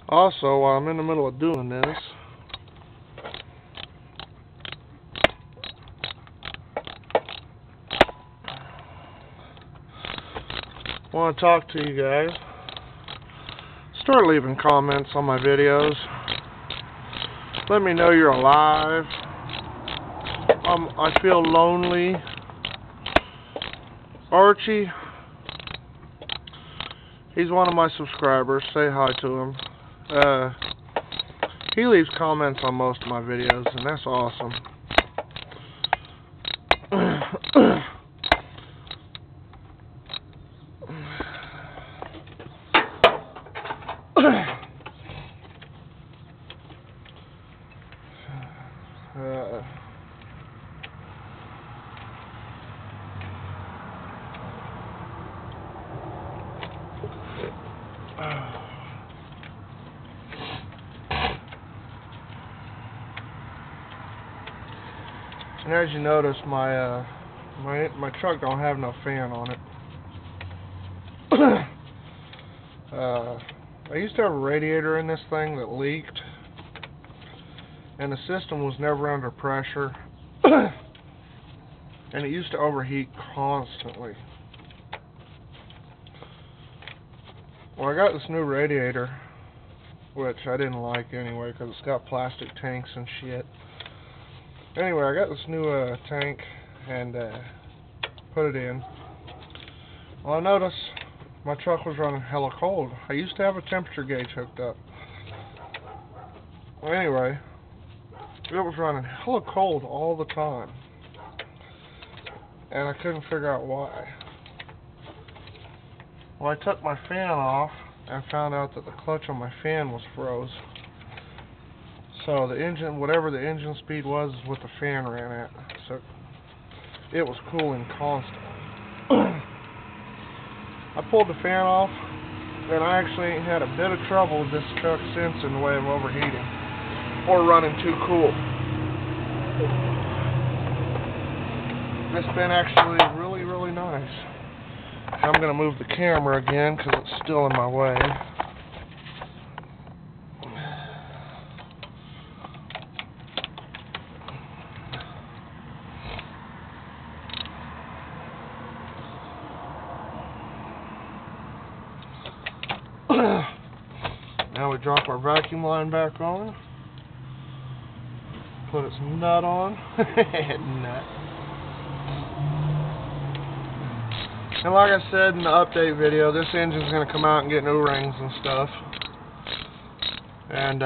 Also, while I'm in the middle of doing this, I want to talk to you guys. Start leaving comments on my videos. Let me know you're alive. I feel lonely. Archie, he's one of my subscribers. Say hi to him. He leaves comments on most of my videos, and that's awesome. And as you notice, my truck don't have no fan on it. I used to have a radiator in this thing that leaked, and the system was never under pressure, and it used to overheat constantly. Well, I got this new radiator, which I didn't like anyway because it's got plastic tanks and shit. Anyway, I got this new tank and put it in. Well, I noticed my truck was running hella cold. I used to have a temperature gauge hooked up. Well, anyway, it was running hella cold all the time, and I couldn't figure out why. Well, I took my fan off and found out that the clutch on my fan was froze. So the engine, whatever the engine speed was, is what the fan ran at. So it was cooling constantly. I pulled the fan off, and I actually ain't had a bit of trouble with this truck since in the way of overheating or running too cool. It's been actually really, really nice. I'm going to move the camera again because it's still in my way. Now we drop our vacuum line back on. Put its nut on. Nut. And like I said in the update video, this engine's going to come out and get new rings and stuff. And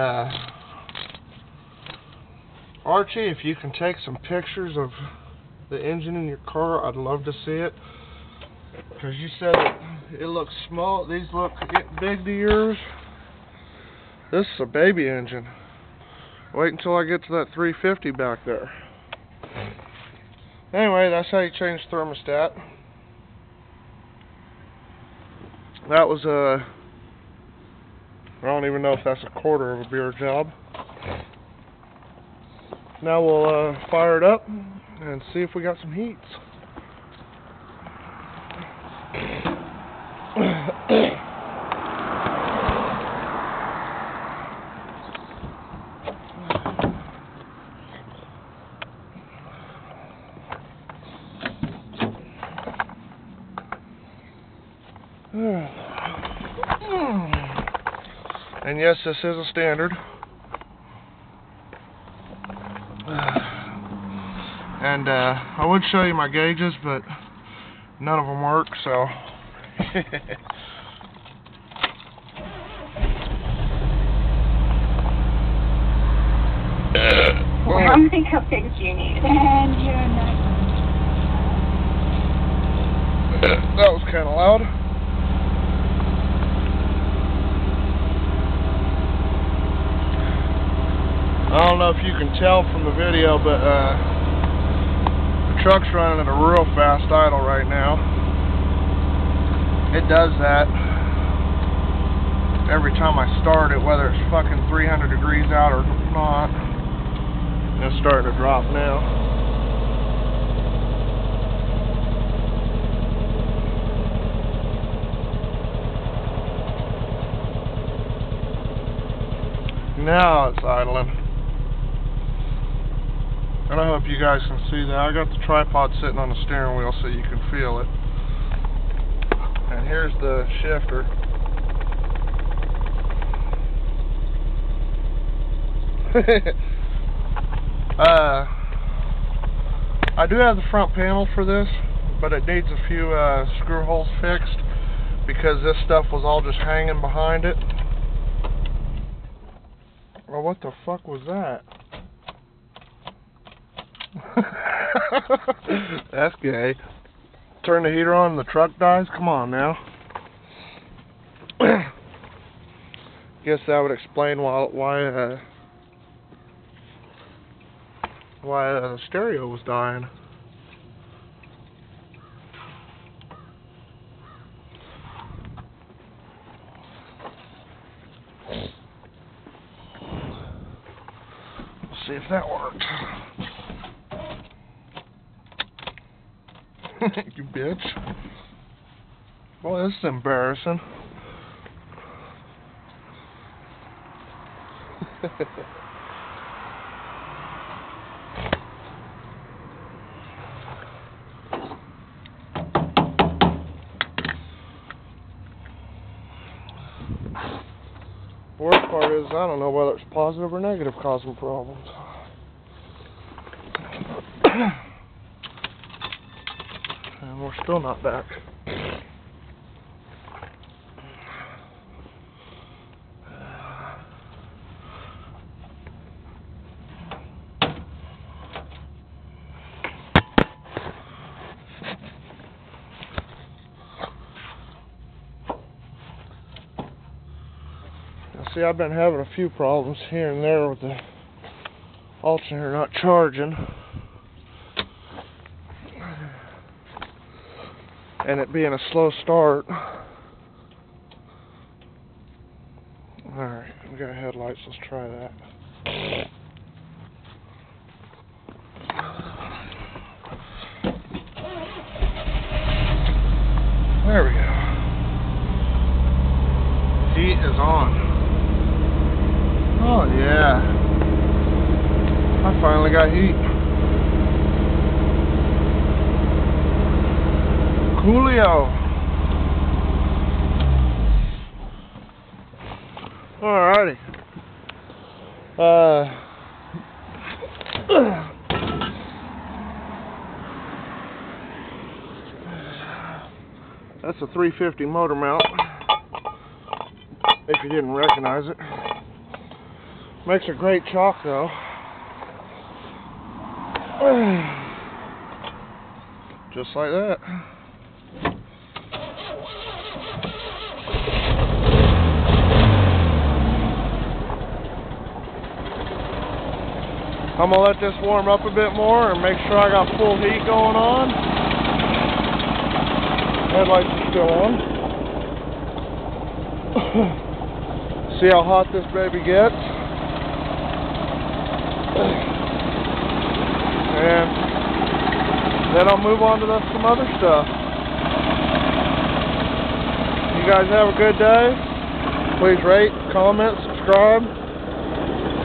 Archie, if you can take some pictures of the engine in your car, I'd love to see it. Because you said it looks small. These look big to yours. This is a baby engine. Wait until I get to that 350 back there. Anyway, that's how you change the thermostat. That was I don't even know if that's a quarter of a beer job. Now we'll fire it up and see if we got some heats. And yes, this is a standard. And I would show you my gauges, but none of them work, so. Well, how many cupcakes do you need? And you're not. That was kind of loud. I don't know if you can tell from the video, but the truck's running at a real fast idle right now. It does that every time I start it, whether it's fucking 300 degrees out or not. It's starting to drop now. Now it's idling. And I hope you guys can see that. I got the tripod sitting on the steering wheel so you can feel it. And here's the shifter. I do have the front panel for this, but it needs a few screw holes fixed because this stuff was all just hanging behind it. Well, what the fuck was that? That's gay. Turn the heater on and the truck dies? Come on now. Guess that would explain why the stereo was dying. Let's see if that worked. You bitch. Boy, this is embarrassing. Worst part is I don't know whether it's positive or negative causing problems. And we're still not back. See, I've been having a few problems here and there with the alternator not charging. And it being a slow start. Alright, we got headlights, let's try that. There we go. Heat is on. Oh yeah, I finally got heat. Coolio. Alrighty. That's a 350 motor mount, if you didn't recognize it. Makes a great chalk though. Just like that. I'm gonna let this warm up a bit more and make sure I got full heat going on. Headlights are still on. See how hot this baby gets. And then I'll move on to some other stuff. You guys have a good day. Please rate, comment, subscribe.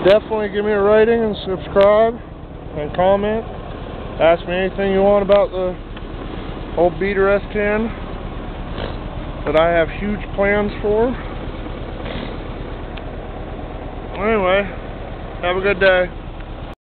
Definitely give me a rating and subscribe and comment. Ask me anything you want about the old beater S10 that I have huge plans for. Anyway, have a good day.